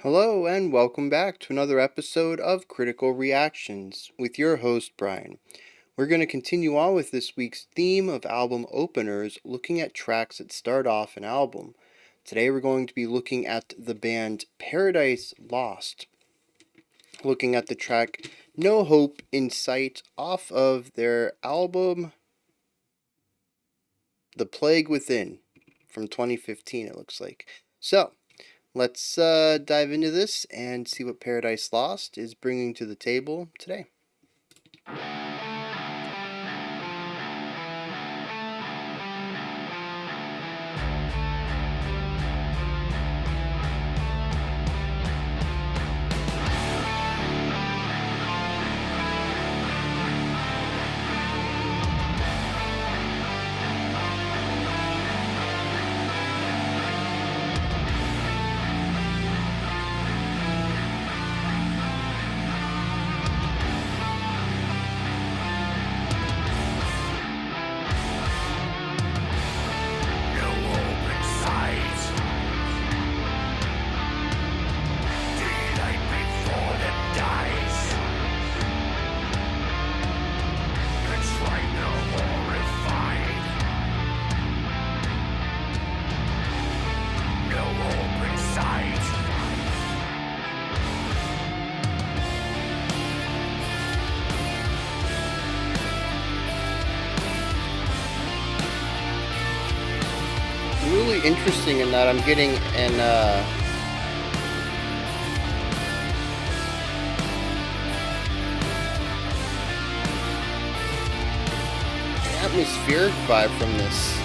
Hello, and welcome back to another episode of Critical Reactions with your host, Bryan. We're going to continue on with this week's theme of album openers, looking at tracks that start off an album. Today, we're going to be looking at the band Paradise Lost, looking at the track No Hope in Sight off of their album The Plague Within from 2015, it looks like. So, let's dive into this and see what Paradise Lost is bringing to the table today. Really interesting in that I'm getting an atmospheric vibe from this.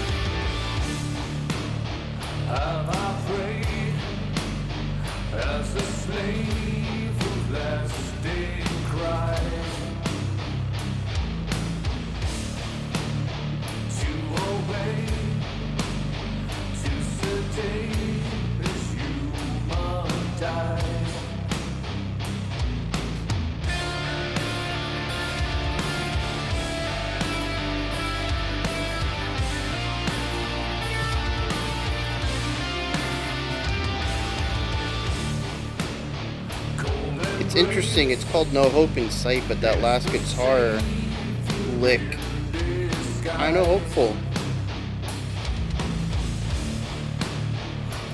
Have I prayed as a slave of lasting cries to obey, to sedate as human dies. It's interesting, it's called No Hope in Sight, but that last guitar lick, kind of hopeful.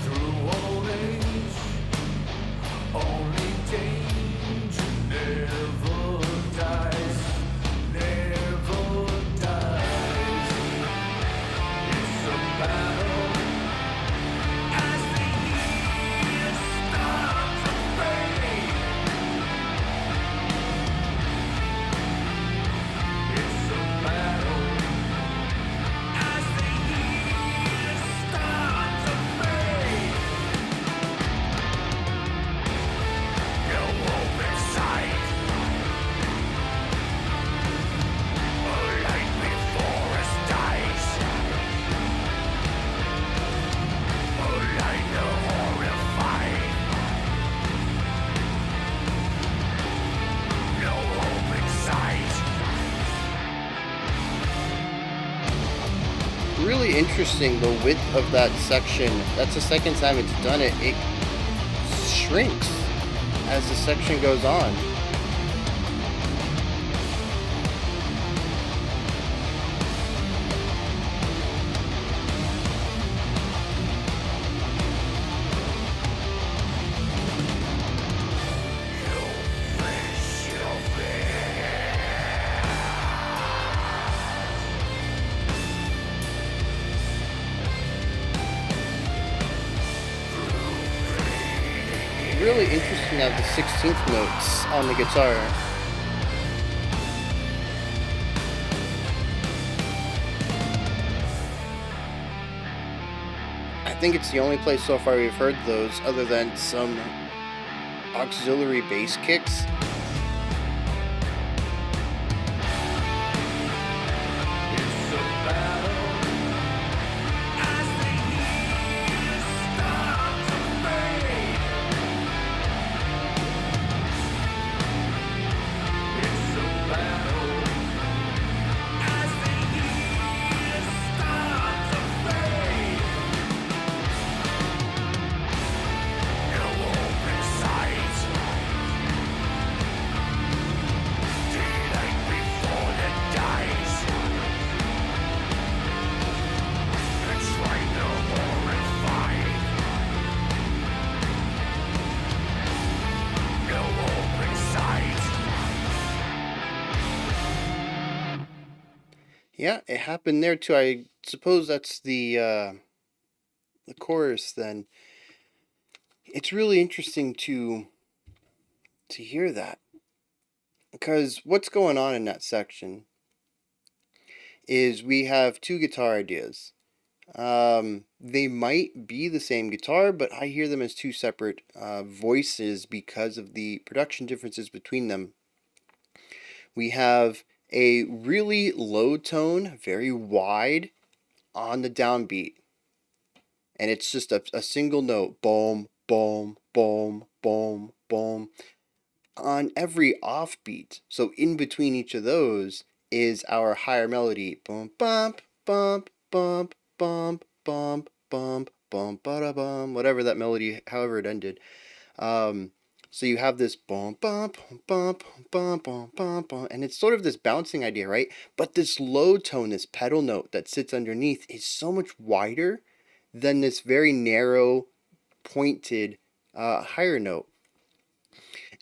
Through old age, only danger never dies, never dies. It's a battle as the years start to fade. It's a battle as the years start to fade. No hope in sight. A light before us dies. A light horrified. No hope in sight. Really interesting, the width of that section. That's the second time it's done it. It shrinks as the section goes on. Really interesting to have the 16th notes on the guitar. I think it's the only place so far we've heard those other than some auxiliary bass kicks. It's a battle as the years start to fade. It's a battle as the years start to fade. No hope in Yeah, it happened there too. I suppose that's the chorus then. It's really interesting to hear that because what's going on in that section is we have two guitar ideas. They might be the same guitar, but I hear them as two separate voices because of the production differences between them. We have a really low tone, very wide on the downbeat, and it's just a single note, boom, boom, boom, boom, boom, on every offbeat. So in between each of those is our higher melody, boom, bump, bump, bump, bump, bump, bump, bump, ba bum, whatever that melody, however it ended. Um, so you have this bump, bump, bump, bump, bump, bump, bump, and it's sort of this bouncing idea, right? But this low tone, this pedal note that sits underneath, is so much wider than this very narrow, pointed, higher note.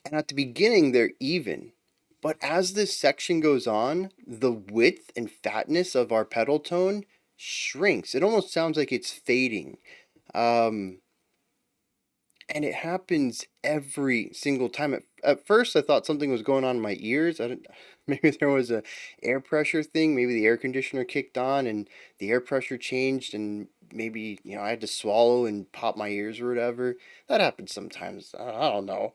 And at the beginning, they're even. But as this section goes on, the width and fatness of our pedal tone shrinks. It almost sounds like it's fading. Um, and it happens every single time. At first, I thought something was going on in my ears. Maybe there was a air pressure thing. Maybe the air conditioner kicked on and the air pressure changed, and maybe I had to swallow and pop my ears or whatever. That happens sometimes. I don't know.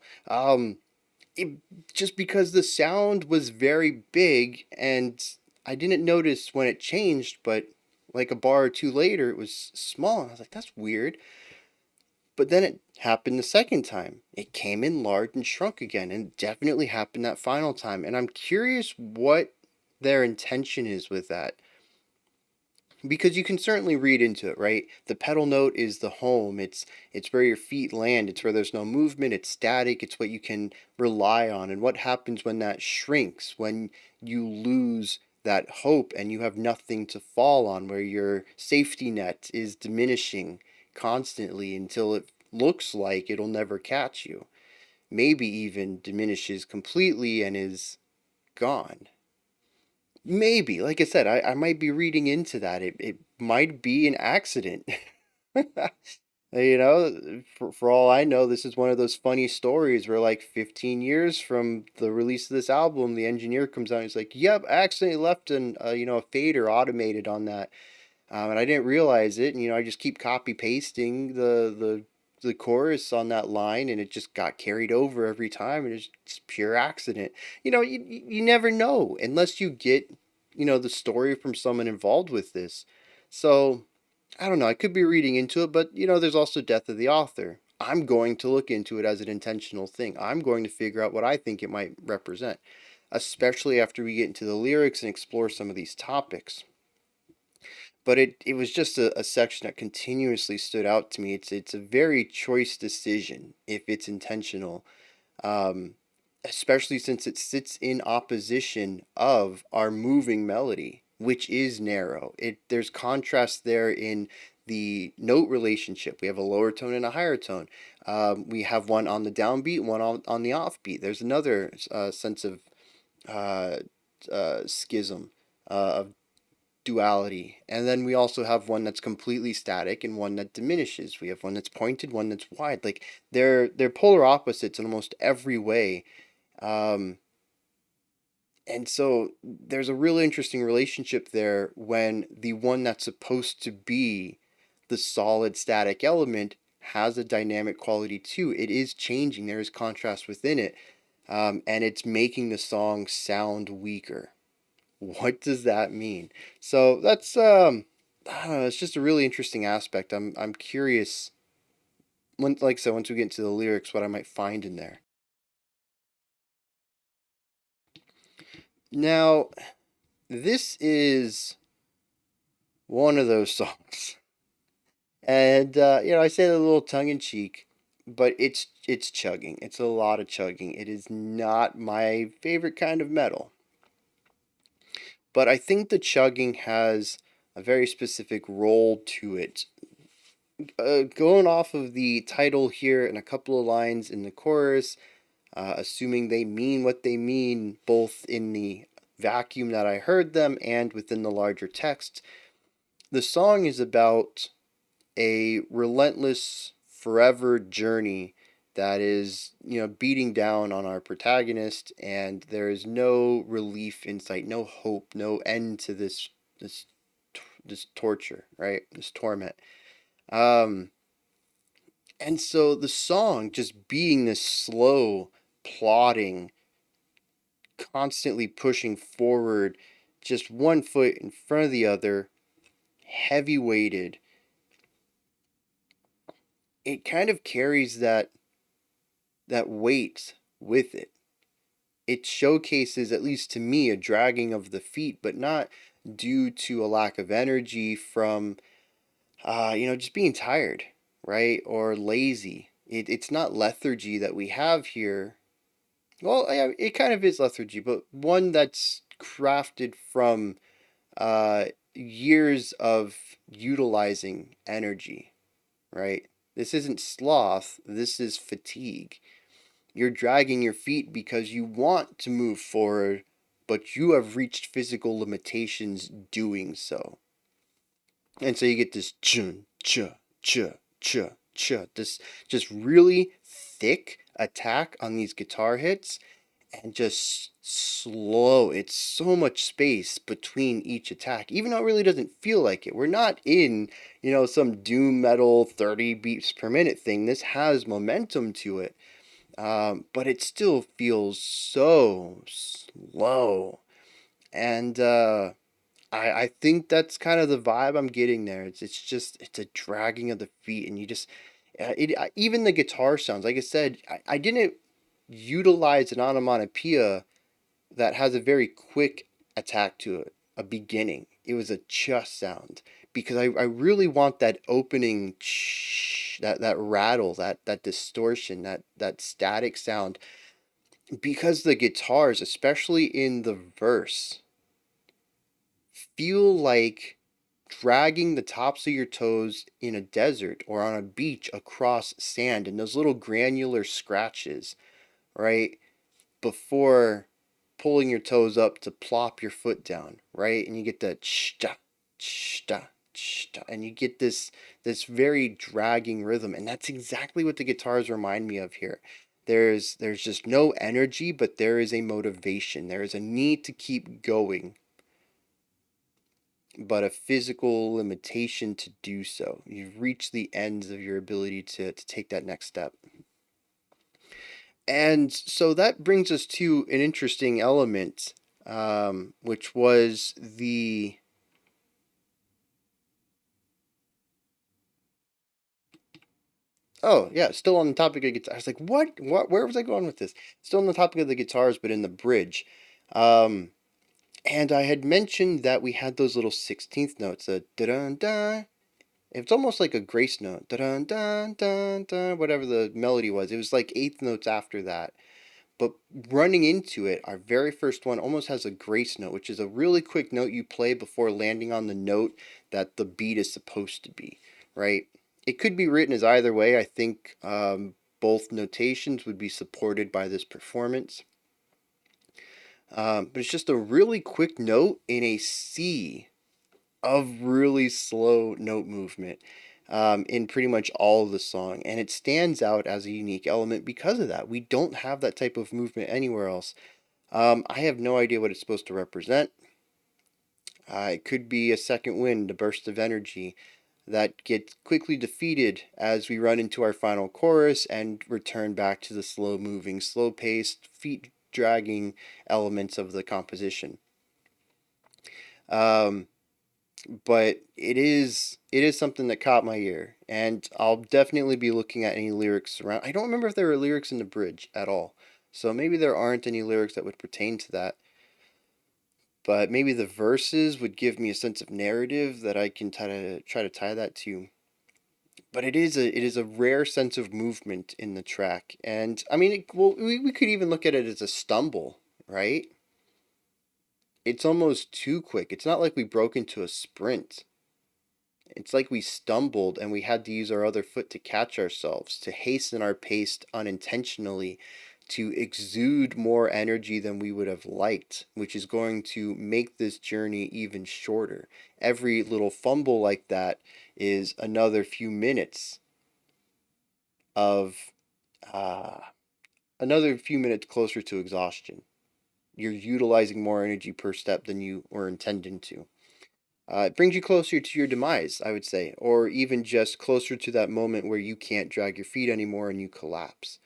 It, just because the sound was very big and I didn't notice when it changed, but like a bar or two later, it was small. And I was like, that's weird. But then it happened the second time. It came in large and shrunk again, and it definitely happened that final time. And I'm curious what their intention is with that. Because you can certainly read into it, right? The pedal note is the home. It's where your feet land. It's where there's no movement. It's static. It's what you can rely on. And what happens when that shrinks, when you lose that hope and you have nothing to fall on, where your safety net is diminishing constantly until it looks like it'll never catch you. Maybe even diminishes completely and is gone. Maybe, like I said, I might be reading into that. It might be an accident. For all I know, this is one of those funny stories where, like, 15 years from the release of this album, the engineer comes out and he's like, "Yep, I accidentally left a fader automated on that, and I didn't realize it. And I just keep copy pasting the chorus on that line, and it just got carried over every time, and it's just pure accident. You never know unless you get the story from someone involved with this. So I don't know. I could be reading into it, but there's also death of the author. I'm going to look into it as an intentional thing. I'm going to figure out what I think it might represent, especially after we get into the lyrics and explore some of these topics. But it was just a section that continuously stood out to me. It's a very choice decision if it's intentional, um, especially since it sits in opposition of our moving melody, which is narrow. There's contrast there in the note relationship. We have a lower tone and a higher tone. We have one on the downbeat, one on the offbeat. There's another sense of uh, schism, of duality. And then we also have one that's completely static and one that diminishes. We have one that's pointed, one that's wide. Like they're polar opposites in almost every way. Um, and so there's a really interesting relationship there when the one that's supposed to be the solid static element has a dynamic quality too. It is changing. There is contrast within it. And it's making the song sound weaker. What does that mean? So that's I don't know, it's just a really interesting aspect. I'm curious when like so once we get into the lyrics what I might find in there. Now, this is one of those songs. And I say that a little tongue in cheek, but it's chugging. It's a lot of chugging. It is not my favorite kind of metal. But I think the chugging has a very specific role to it. Going off of the title here and a couple of lines in the chorus, assuming they mean what they mean, both in the vacuum that I heard them and within the larger text. The song is about a relentless, forever journey that is, beating down on our protagonist, and there is no relief in sight, no hope, no end to this this torture, right? This torment. Um, and so the song just being this slow, plodding, constantly pushing forward, just one foot in front of the other, heavy weighted. It kind of carries that weight with it. It showcases, at least to me, a dragging of the feet, but not due to a lack of energy from, just being tired, right? Or lazy. It's not lethargy that we have here. Well, yeah, it kind of is lethargy, but one that's crafted from years of utilizing energy, right? This isn't sloth, this is fatigue. You're dragging your feet because you want to move forward, but you have reached physical limitations doing so. And so you get this chun, cha, cha, cha, cha, this just really thick attack on these guitar hits and just slow. It's so much space between each attack, even though it really doesn't feel like it. We're not in, some doom metal 30 beats per minute thing. This has momentum to it, but it still feels so slow. And I think that's kind of the vibe I'm getting there. It's a dragging of the feet, and you just even the guitar sounds. Like I said, I didn't utilize an onomatopoeia that has a very quick attack to it, a beginning. It was a just sound because I really want that opening that rattle, that distortion, that static sound, because the guitars, especially in the verse, feel like dragging the tops of your toes in a desert or on a beach across sand, and those little granular scratches, right? Before pulling your toes up to plop your foot down, right? And you get the chta, chta, chta, and you get this very dragging rhythm, and that's exactly what the guitars remind me of here. There's just no energy, but there is a motivation. There is a need to keep going, but a physical limitation to do so. You've reached the ends of your ability to take that next step. And so that brings us to an interesting element, which was the. Oh, yeah, still on the topic of guitar. I was like, what? What? Where was I going with this? Still on the topic of the guitars, but in the bridge. Um, and I had mentioned that we had those little 16th notes, the da dun da. It's almost like a grace note, da dun dun dun dun, whatever the melody was. It was like eighth notes after that. But running into it, our very first one almost has a grace note, which is a really quick note you play before landing on the note that the beat is supposed to be, right? It could be written as either way. I think both notations would be supported by this performance. But it's just a really quick note in a sea of really slow note movement in pretty much all of the song, and it stands out as a unique element because of that. We don't have that type of movement anywhere else. I have no idea what it's supposed to represent. It could be a second wind, a burst of energy that gets quickly defeated as we run into our final chorus and return back to the slow moving, slow paced, feet dragging elements of the composition. Um, but it is something that caught my ear, and I'll definitely be looking at any lyrics around. I don't remember if there were lyrics in the bridge at all, so maybe there aren't any lyrics that would pertain to that. But maybe the verses would give me a sense of narrative that I can try to tie that to. But it is a rare sense of movement in the track, and I mean, we could even look at it as a stumble, right? It's almost too quick. It's not like we broke into a sprint. It's like we stumbled and we had to use our other foot to catch ourselves, to hasten our pace unintentionally, to exude more energy than we would have liked, which is going to make this journey even shorter. Every little fumble like that is another few minutes of uh, another few minutes closer to exhaustion. You're utilizing more energy per step than you were intending to. It brings you closer to your demise, I would say, or even just closer to that moment where you can't drag your feet anymore and you collapse.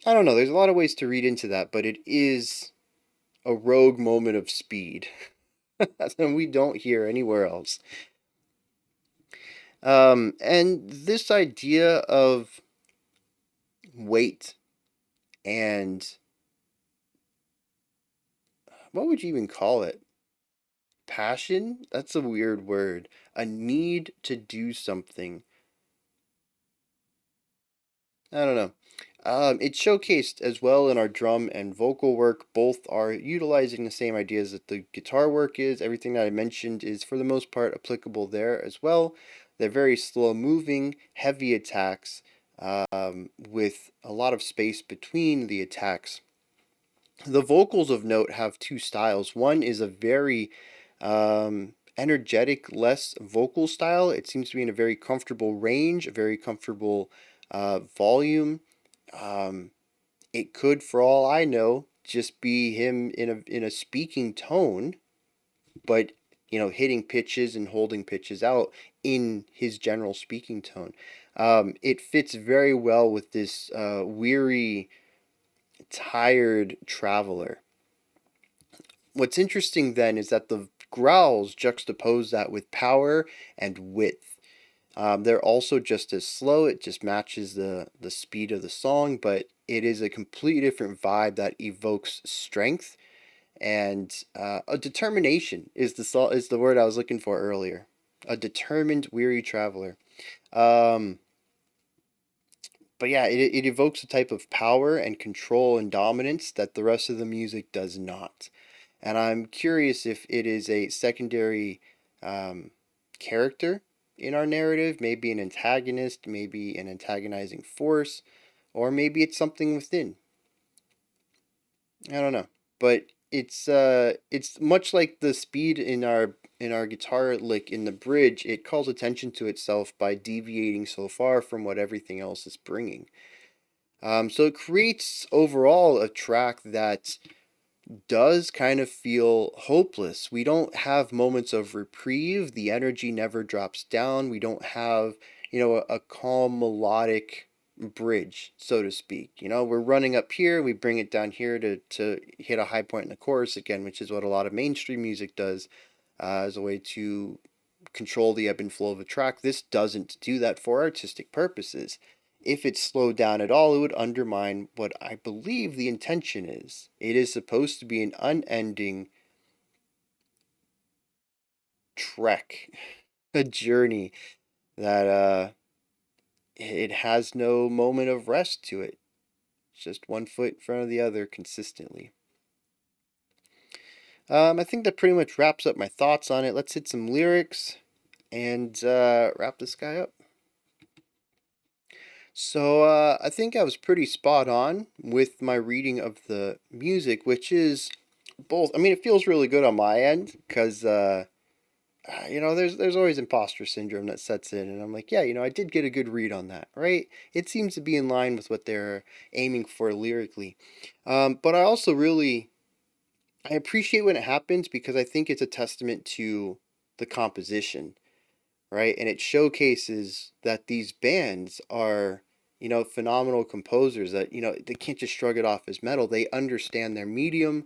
I don't know, there's a lot of ways to read into that, but it is a rogue moment of speed that we don't hear anywhere else. And this idea of weight and what would you even call it? Passion? That's a weird word. A need to do something. I don't know. It's showcased as well in our drum and vocal work. Both are utilizing the same ideas that the guitar work is. Everything that I mentioned is, for the most part, applicable there as well. They're very slow moving, heavy attacks with a lot of space between the attacks. The vocals of note have two styles. One is a very energetic, less vocal style. It seems to be in a very comfortable range, a very comfortable volume. Um, it could, for all I know, just be him in a speaking tone, but hitting pitches and holding pitches out in his general speaking tone. It fits very well with this weary, tired traveler. What's interesting then is that the growls juxtapose that with power and width. They're also just as slow. It just matches the speed of the song, but it is a completely different vibe that evokes strength and a determination is the word I was looking for earlier. A determined, weary traveler. Um, but yeah, it evokes a type of power and control and dominance that the rest of the music does not. And I'm curious if it is a secondary um, character in our narrative, maybe an antagonist, maybe an antagonizing force, or maybe it's something within. I don't know, but it's much like the speed in our guitar lick in the bridge. It calls attention to itself by deviating so far from what everything else is bringing. So it creates overall a track that does kind of feel hopeless. We don't have moments of reprieve. The energy never drops down. We don't have, a calm melodic bridge, so to speak. We're running up here, we bring it down here to hit a high point in the chorus again, which is what a lot of mainstream music does as a way to control the ebb and flow of a track. This doesn't do that for artistic purposes. If it slowed down at all, it would undermine what I believe the intention is. It is supposed to be an unending trek, a journey that it has no moment of rest to it. It's just one foot in front of the other consistently. I think that pretty much wraps up my thoughts on it. Let's hit some lyrics and wrap this guy up. So I think I was pretty spot on with my reading of the music, which is both. I mean, it feels really good on my end because there's always imposter syndrome that sets in, and I'm like, yeah, I did get a good read on that, right? It seems to be in line with what they're aiming for lyrically, but I also really I appreciate when it happens because I think it's a testament to the composition, right? And it showcases that these bands are, phenomenal composers that, they can't just shrug it off as metal. They understand their medium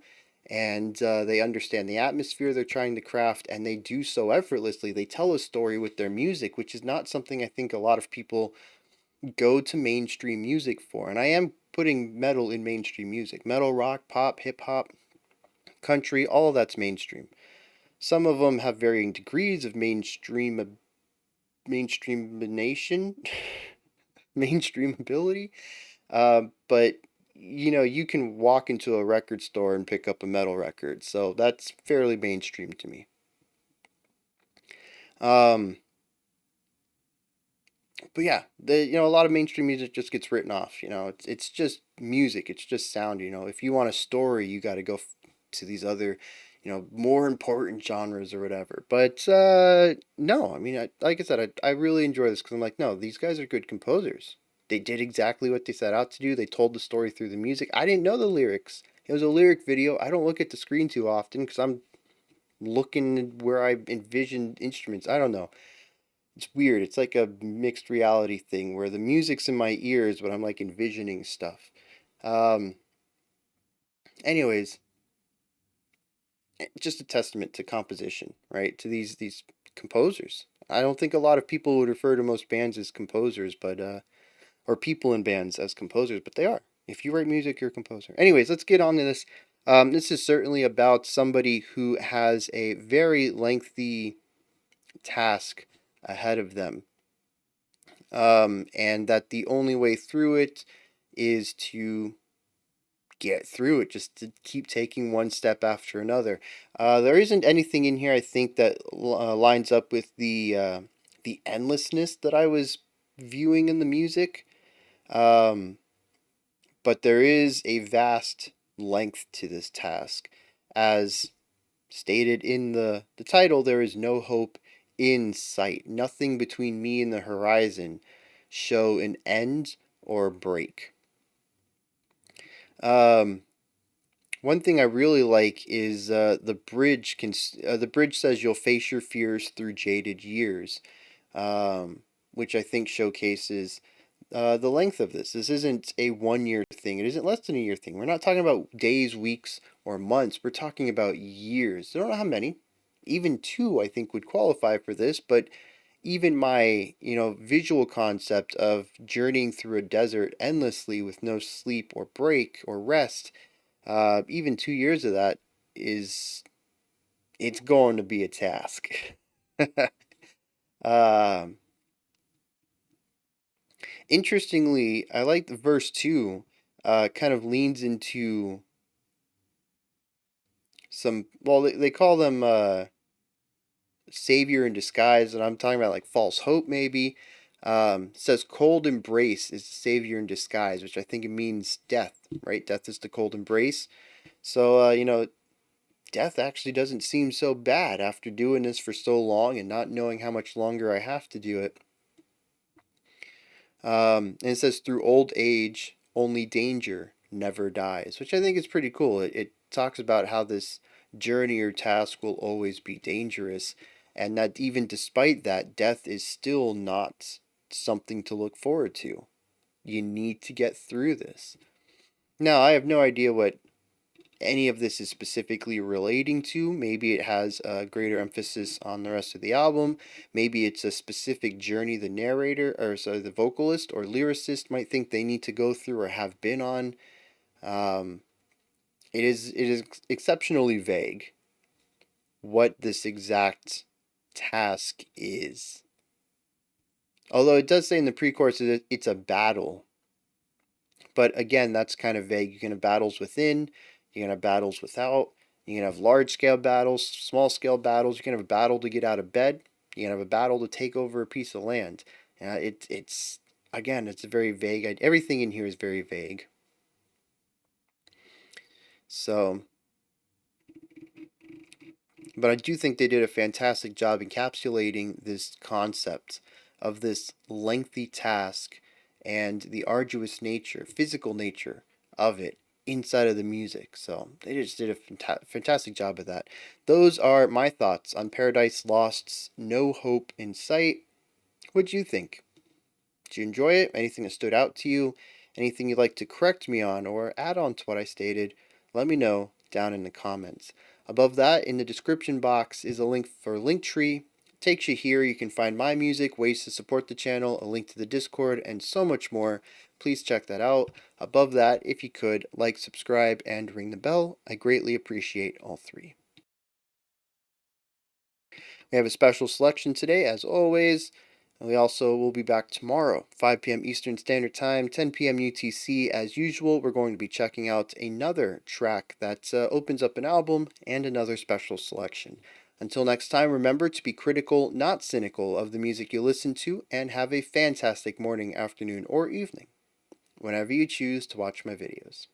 and they understand the atmosphere they're trying to craft, and they do so effortlessly. They tell a story with their music, which is not something I think a lot of people go to mainstream music for. And I am putting metal in mainstream music. Metal, rock, pop, hip hop, country, all of that's mainstream. Some of them have varying degrees of mainstreamination, mainstream ability. But you can walk into a record store and pick up a metal record, so that's fairly mainstream to me. Um, But yeah, a lot of mainstream music just gets written off. It's just music. It's just sound. If you want a story, you got to go to these other, more important genres or whatever. But no, I mean, like I said, I really enjoy this because I'm like, no, these guys are good composers. They did exactly what they set out to do. They told the story through the music. I didn't know the lyrics. It was a lyric video. I don't look at the screen too often because I'm looking where I envision instruments. I don't know. It's weird. It's like a mixed reality thing where the music's in my ears, but I'm like envisioning stuff. Um, anyways, just a testament to composition, right? To these composers. I don't think a lot of people would refer to most bands as composers, but or people in bands as composers, but they are. If you write music, you're a composer. Anyways, let's get on to this. This is certainly about somebody who has a very lengthy task ahead of them, and that the only way through it is to get through it, just to keep taking one step after another. There isn't anything in here I think that lines up with the endlessness that I was viewing in the music, um, but there is a vast length to this task, as stated in the title. There is no hope in sight. Nothing between me and the horizon show an end or break. Um, One thing I really like is the bridge. The bridge says you'll face your fears through jaded years, um, which I think showcases the length of this. This isn't a 1 year thing. It isn't less than a year thing. We're not talking about days, weeks, or months. We're talking about years. I don't know how many. Even two, I think, would qualify for this. But even my, visual concept of journeying through a desert endlessly with no sleep or break or rest, even 2 years of that is it's going to be a task. um, Interestingly, I like the verse two. Kind of leans into some. Well, they call them savior in disguise, and I'm talking about like false hope, maybe. Says cold embrace is the savior in disguise, which I think it means death, right? Death is the cold embrace. So, death actually doesn't seem so bad after doing this for so long and not knowing how much longer I have to do it. And it says, through old age, only danger never dies, which I think is pretty cool. It talks about how this journey or task will always be dangerous, and that even despite that, death is still not something to look forward to. You need to get through this. Now, I have no idea what any of this is specifically relating to. Maybe it has a greater emphasis on the rest of the album. Maybe it's a specific journey the narrator, or sorry, the vocalist or lyricist might think they need to go through or have been on. Um, it is exceptionally vague what this exact task is. Although it does say in the pre-chorus that it's a battle. But again, that's kind of vague. You can have battles within, you can have battles without, you can have large scale battles, small scale battles, you can have a battle to get out of bed, you can have a battle to take over a piece of land. It's again, it's a very vague. Everything in here is very vague. So, but I do think they did a fantastic job encapsulating this concept of this lengthy task and the arduous nature, physical nature of it inside of the music. So they just did a fantastic job of that. Those are my thoughts on Paradise Lost's No Hope in Sight. What do you think? Did you enjoy it? Anything that stood out to you? Anything you'd like to correct me on or add on to what I stated? Let me know down in the comments. Above that, in the description box, is a link for Linktree. Takes you here. You can find my music, ways to support the channel, a link to the Discord, and so much more. Please check that out. Above that, if you could, like, subscribe, and ring the bell. I greatly appreciate all three. We have a special selection today, as always. And we also will be back tomorrow, 5 p.m. Eastern Standard Time, 10 p.m. UTC. As usual, we're going to be checking out another track that opens up an album and another special selection. Until next time, remember to be critical, not cynical, of the music you listen to, and have a fantastic morning, afternoon, or evening, whenever you choose to watch my videos.